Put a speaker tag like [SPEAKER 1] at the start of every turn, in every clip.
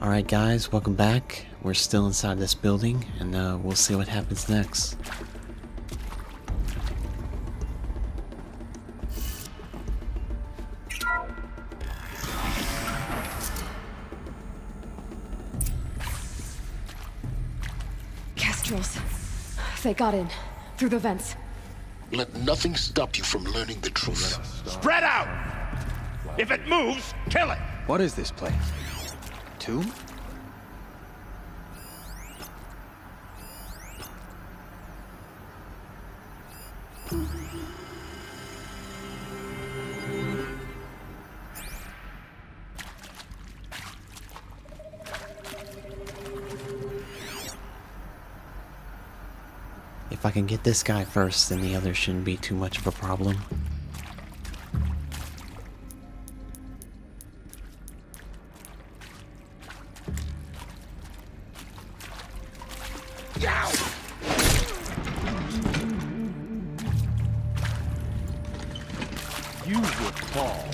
[SPEAKER 1] Alright guys, welcome back. We're still inside this building, and we'll see what happens next.
[SPEAKER 2] Kestrels. They got in. Through the vents.
[SPEAKER 3] Let nothing stop you from learning the truth.
[SPEAKER 4] Spread out! If it moves, kill it!
[SPEAKER 5] What is this place? Tomb?
[SPEAKER 1] If I can get this guy first, then the others shouldn't be too much of a problem.
[SPEAKER 4] You would fall.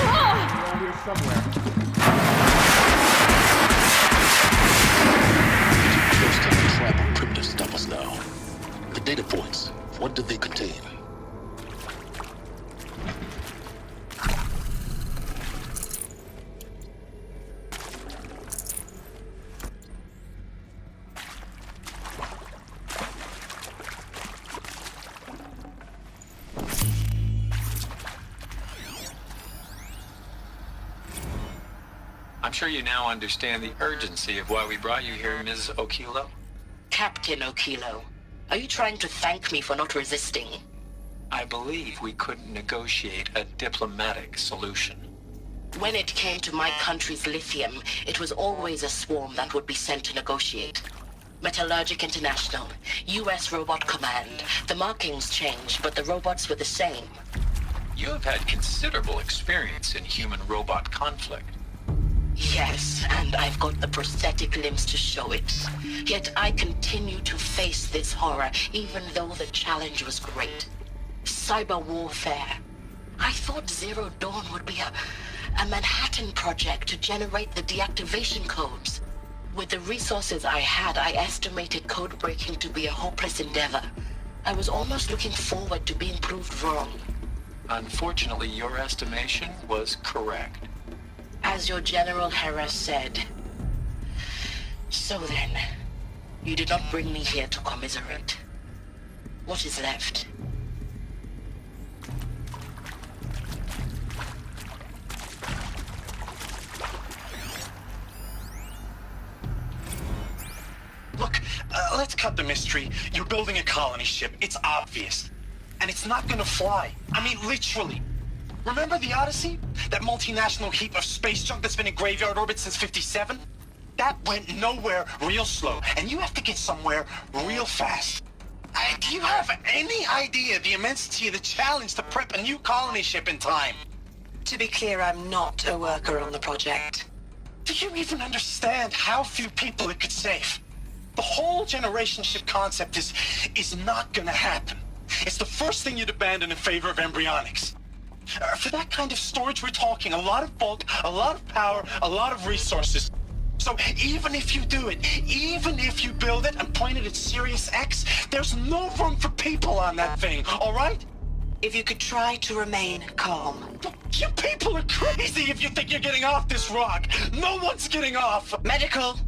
[SPEAKER 4] Around here somewhere.
[SPEAKER 3] Close to the tribal crypt to stop us now. The data points, what do they contain?
[SPEAKER 6] I'm sure you now understand the urgency of why we brought you here, Ms. Okilo.
[SPEAKER 7] Captain Okilo, are you trying to thank me for not resisting?
[SPEAKER 6] I believe we couldn't negotiate a diplomatic solution.
[SPEAKER 7] When it came to my country's lithium, it was always a swarm that would be sent to negotiate. Metallurgic International, US Robot Command. The markings changed, but the robots were the same.
[SPEAKER 6] You have had considerable experience in human-robot conflict.
[SPEAKER 7] Yes, and I've got the prosthetic limbs to show it. Yet I continue to face this horror, even though the challenge was great. Cyber warfare. I thought Zero Dawn would be a Manhattan project to generate the deactivation codes. With the resources I had, I estimated code breaking to be a hopeless endeavor. I was almost looking forward to being proved wrong.
[SPEAKER 6] Unfortunately, your estimation was correct.
[SPEAKER 7] As your General Hera said. So then, you did not bring me here to commiserate. What is left?
[SPEAKER 8] Look, let's cut the mystery. You're building a colony ship. It's obvious. And it's not gonna fly. I mean, literally. Remember the Odyssey? That multinational heap of space junk that's been in graveyard orbit since '57? That went nowhere real slow, and you have to get somewhere real fast. Do you have any idea the immensity of the challenge to prep a new colony ship in time?
[SPEAKER 7] To be clear, I'm not a worker on the project.
[SPEAKER 8] Do you even understand how few people it could save? The whole generation ship concept is not gonna happen. It's the first thing you'd abandon in favor of embryonics. For that kind of storage, we're talking a lot of bulk, a lot of power, a lot of resources. So even if you do it, even if you build it and point it at Sirius X, there's no room for people on that thing, all right?
[SPEAKER 7] If you could try to remain calm.
[SPEAKER 8] You people are crazy if you think you're getting off this rock. No one's getting off.
[SPEAKER 7] Medical!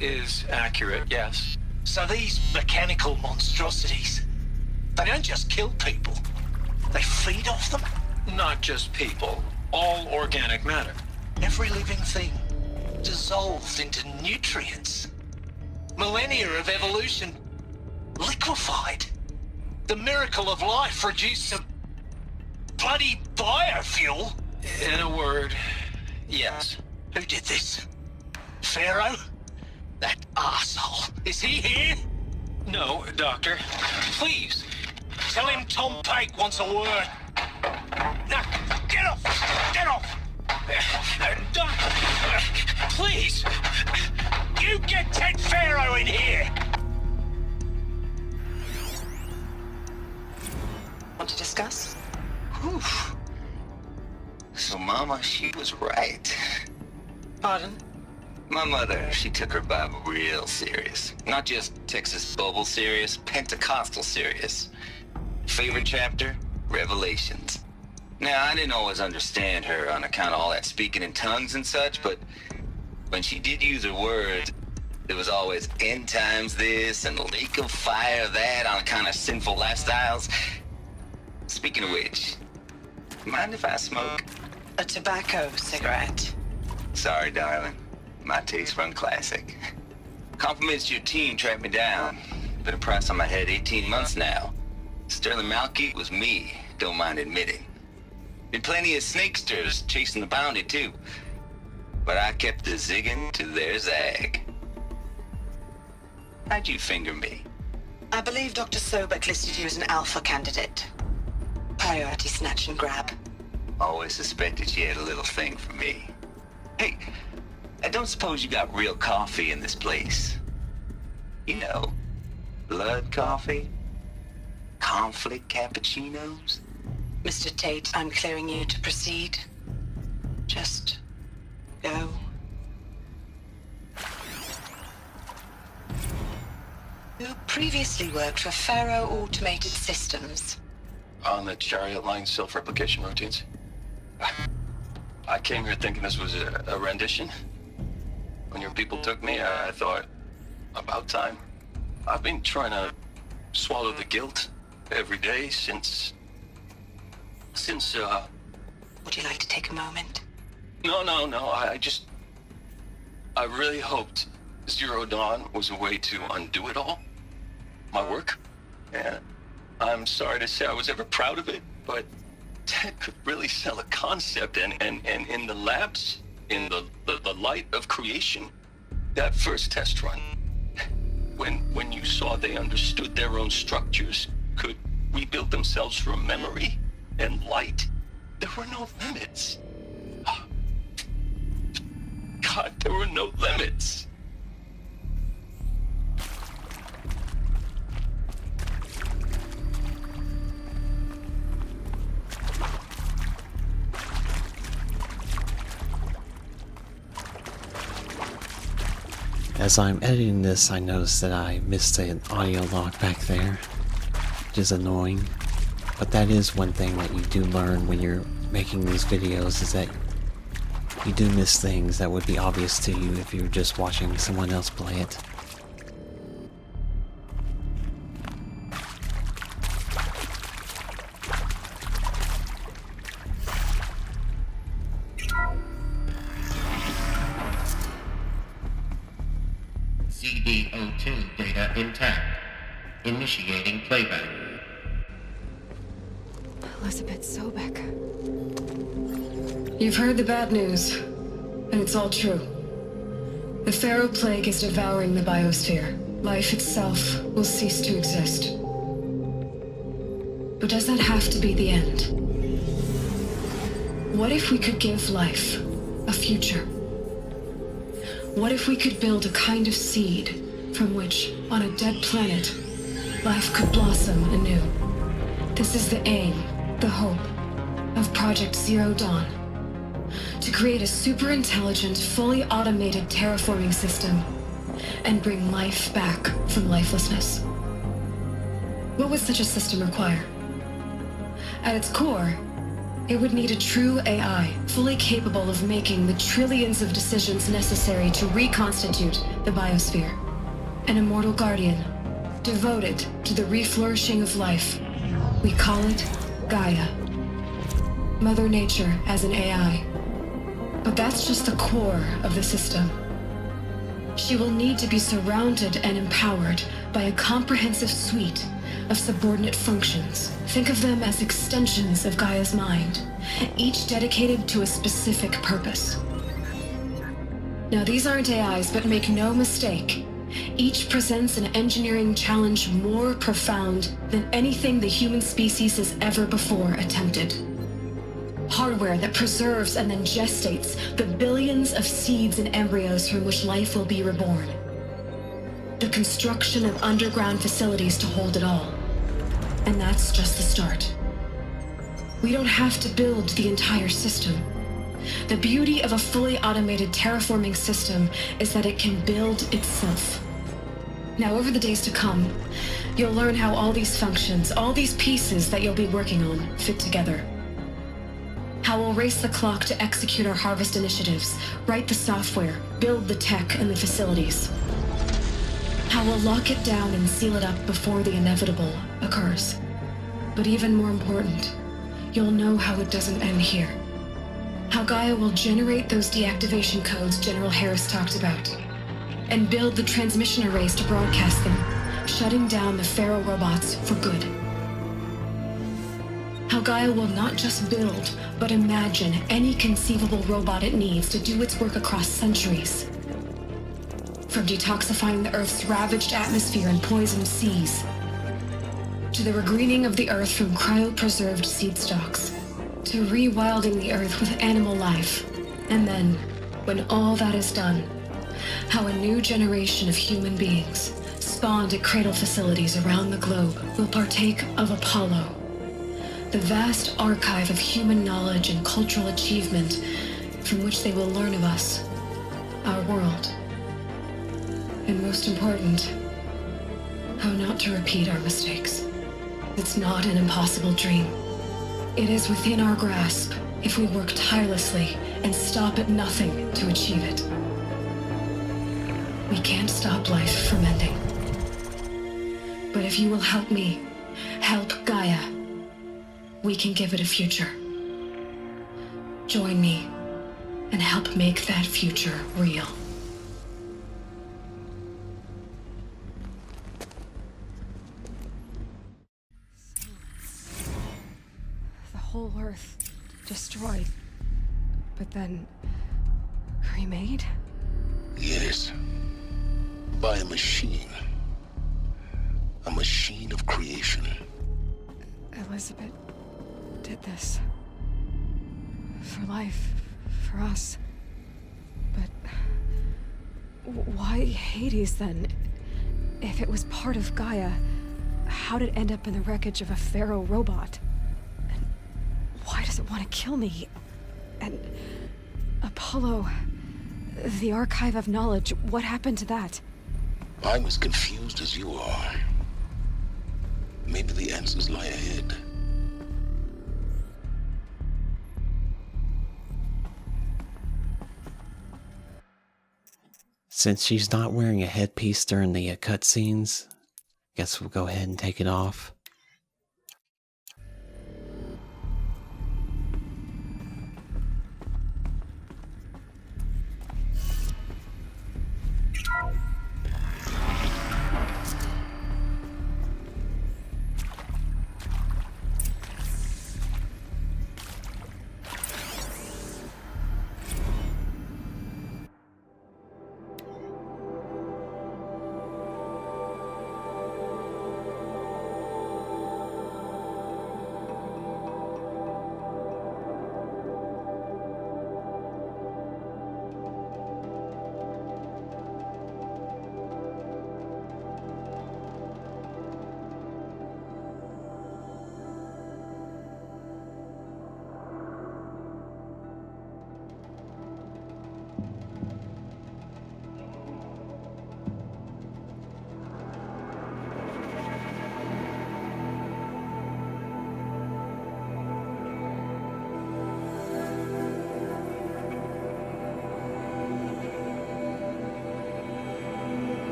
[SPEAKER 6] Is accurate, yes.
[SPEAKER 8] So these mechanical monstrosities, they don't just kill people. They feed off them.
[SPEAKER 6] Not just people, all organic matter.
[SPEAKER 8] Every living thing dissolved into nutrients. Millennia of evolution liquefied. The miracle of life reduced to bloody biofuel.
[SPEAKER 6] In a word, yes.
[SPEAKER 8] Who did this? Pharaoh? That arsehole. Is he here?
[SPEAKER 6] No, Doctor.
[SPEAKER 8] Please, tell him Tom Pike wants a word. Now, get
[SPEAKER 4] off! Get off! Doc, please! You get Ted Pharaoh in here!
[SPEAKER 7] Want to discuss?
[SPEAKER 5] Whew. So Mama, she was right.
[SPEAKER 7] Pardon?
[SPEAKER 5] My mother, she took her Bible real serious. Not just Texas Bible serious, Pentecostal serious. Favorite chapter? Revelations. Now, I didn't always understand her on account of all that speaking in tongues and such, but when she did use her words, there was always end times this and lake of fire that on account of sinful lifestyles. Speaking of which, mind if I smoke?
[SPEAKER 7] A tobacco cigarette.
[SPEAKER 5] Sorry, darling. My taste run classic. Compliments to your team tracked me down. Been a price on my head 18 months now. Sterling Malky was me, don't mind admitting. Been plenty of snakesters chasing the bounty too. But I kept the zigging to their zag. How'd you finger me?
[SPEAKER 7] I believe Dr. Sobek listed you as an alpha candidate. Priority snatch and grab.
[SPEAKER 5] Always suspected she had a little thing for me. Hey, I don't suppose you got real coffee in this place. You know, blood coffee? Conflict cappuccinos?
[SPEAKER 7] Mr. Tate, I'm clearing you to proceed. Just go. You previously worked for Pharaoh Automated Systems.
[SPEAKER 3] On the chariot line self-replication routines. I came here thinking this was a rendition. When your people took me, I thought, about time. I've been trying to swallow the guilt every day since...
[SPEAKER 7] Would you like to take a moment?
[SPEAKER 3] No, I really hoped Zero Dawn was a way to undo it all. My work. And I'm sorry to say I was ever proud of it, but Ted could really sell a concept, and in the labs, in the light of creation, that first test run, when you saw they understood their own structures, could rebuild themselves from memory and light, there were no limits. God, there were no limits.
[SPEAKER 1] As I'm editing this, I noticed that I missed an audio log back there, which is annoying. But that is one thing that you do learn when you're making these videos, is that you do miss things that would be obvious to you if you were just watching someone else play it.
[SPEAKER 9] CD02 data intact. Initiating playback.
[SPEAKER 2] Elizabeth Sobek.
[SPEAKER 10] You've heard the bad news, and it's all true. The Pharaoh Plague is devouring the biosphere. Life itself will cease to exist. But does that have to be the end? What if we could give life a future? What if we could build a kind of seed from which, on a dead planet, life could blossom anew? This is the aim, the hope, of Project Zero Dawn. To create a super-intelligent, fully automated terraforming system and bring life back from lifelessness. What would such a system require? At its core, it would need a true AI, fully capable of making the trillions of decisions necessary to reconstitute the biosphere. An immortal guardian, devoted to the reflourishing of life. We call it Gaia. Mother Nature as an AI. But that's just the core of the system. She will need to be surrounded and empowered by a comprehensive suite of subordinate functions. Think of them as extensions of Gaia's mind, each dedicated to a specific purpose. Now, these aren't AIs, but make no mistake, each presents an engineering challenge more profound than anything the human species has ever before attempted. hardware that preserves and then gestates the billions of seeds and embryos from which life will be reborn. The construction of underground facilities to hold it all. And that's just the start. We don't have to build the entire system. The beauty of a fully automated terraforming system is that it can build itself. Now, over the days to come, you'll learn how all these functions, all these pieces that you'll be working on, fit together. How we'll race the clock to execute our harvest initiatives, write the software, build the tech and the facilities. How we'll lock it down and seal it up before the inevitable occurs. But even more important, you'll know how it doesn't end here. How Gaia will generate those deactivation codes General Harris talked about, and build the transmission arrays to broadcast them, shutting down the Pharaoh robots for good. How Gaia will not just build, but imagine any conceivable robot it needs to do its work across centuries. From detoxifying the Earth's ravaged atmosphere and poisoned seas, to the regreening of the Earth from cryopreserved seed stalks, to rewilding the Earth with animal life. And then, when all that is done, how a new generation of human beings, spawned at cradle facilities around the globe, will partake of Apollo, the vast archive of human knowledge and cultural achievement from which they will learn of us, our world. And most important, how not to repeat our mistakes. It's not an impossible dream. It is within our grasp if we work tirelessly and stop at nothing to achieve it. We can't stop life from ending. But if you will help me, help Gaia, we can give it a future. Join me and help make that future real.
[SPEAKER 2] The whole Earth destroyed, but then remade?
[SPEAKER 11] Yes. By a machine. A machine of creation.
[SPEAKER 2] Elizabeth did this. For life, for us. But why Hades then? If it was part of Gaia, how did it end up in the wreckage of a Pharaoh robot? And why does it want to kill me? And Apollo, the archive of knowledge, what happened to that?
[SPEAKER 11] I'm as confused as you are. Maybe the answers lie ahead.
[SPEAKER 1] Since she's not wearing a headpiece during the cutscenes, guess we'll go ahead and take it off.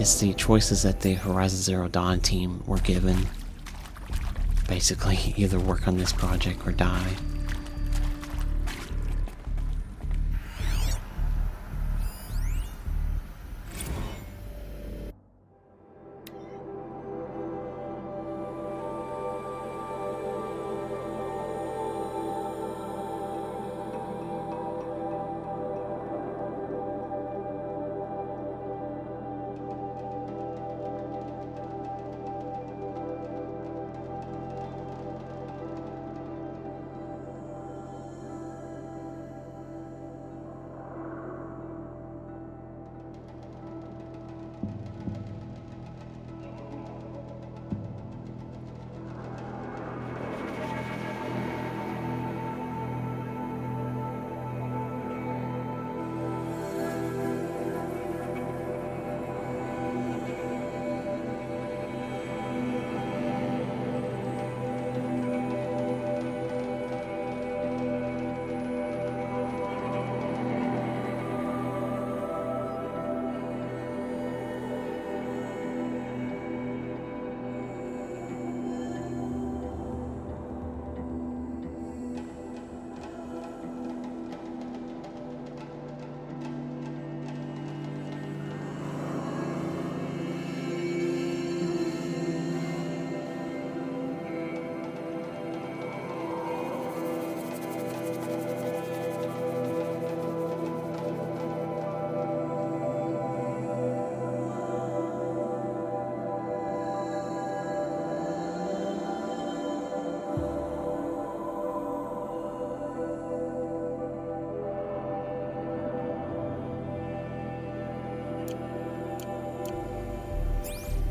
[SPEAKER 1] It's the choices that the Horizon Zero Dawn team were given. Basically, either work on this project or die.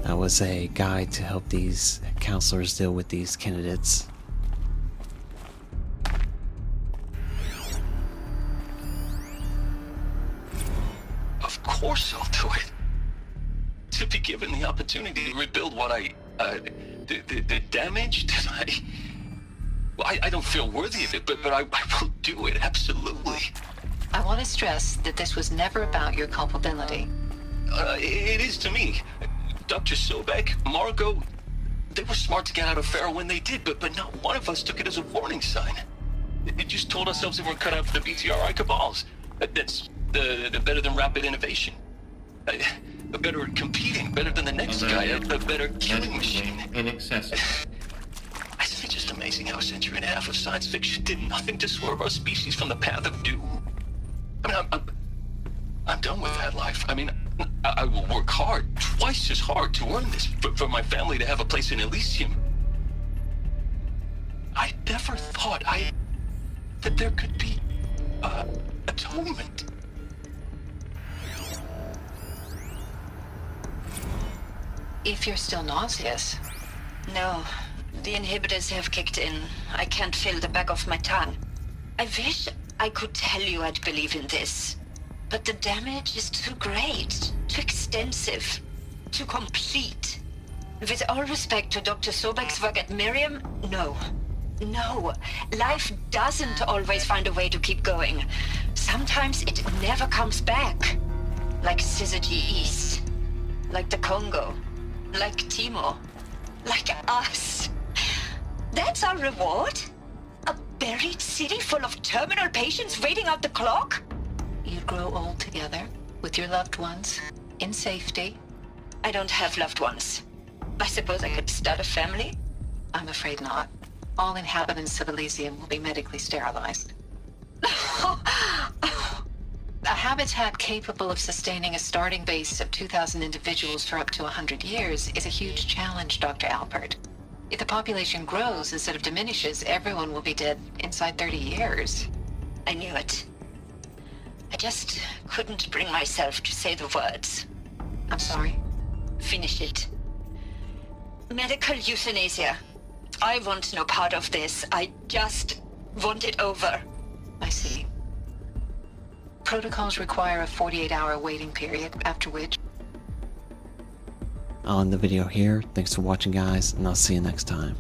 [SPEAKER 1] That was a guide to help these counselors deal with these candidates.
[SPEAKER 3] Of course I'll do it. To be given the opportunity to rebuild what the damage that I don't feel worthy of it, but I will do it, absolutely.
[SPEAKER 12] I want to stress that this was never about your culpability.
[SPEAKER 3] It is to me. Dr. Sobek, Margot, they were smart to get out of Pharaoh when they did, but not one of us took it as a warning sign. It just told ourselves that we're cut out for the BTRI cabals. That's the better than rapid innovation. Better at competing, better than the next guy, a better killing machine.
[SPEAKER 9] Inaccessible.
[SPEAKER 3] Isn't it just amazing how a century and a half of science fiction did nothing to swerve our species from the path of doom? I mean, I'm done with that life. I mean, I will work hard, twice as hard, to earn this, for my family to have a place in Elysium. I never thought that there could be atonement.
[SPEAKER 12] If you're still nauseous.
[SPEAKER 7] No, the inhibitors have kicked in. I can't feel the back of my tongue. I wish I could tell you I'd believe in this. But the damage is too great, too extensive, too complete. With all respect to Dr. Sobek's work at Miriam, no. No, life doesn't always find a way to keep going. Sometimes it never comes back. Like Syzygy East. Like the Congo. Like Timo. Like us. That's our reward? A buried city full of terminal patients waiting out the clock?
[SPEAKER 12] You grow old together, with your loved ones, in safety.
[SPEAKER 7] I don't have loved ones. I suppose I could start a family?
[SPEAKER 12] I'm afraid not. All inhabitants of Elysium will be medically sterilized. A habitat capable of sustaining a starting base of 2,000 individuals for up to 100 years is a huge challenge, Dr. Alpert. If the population grows instead of diminishes, everyone will be dead inside 30 years.
[SPEAKER 7] I knew it. I just couldn't bring myself to say the words.
[SPEAKER 12] I'm sorry.
[SPEAKER 7] Finish it. Medical euthanasia. I want no part of this. I just want it over.
[SPEAKER 12] I see. Protocols require a 48-hour waiting period, after which...
[SPEAKER 1] I'll end the video here. Thanks for watching, guys, and I'll see you next time.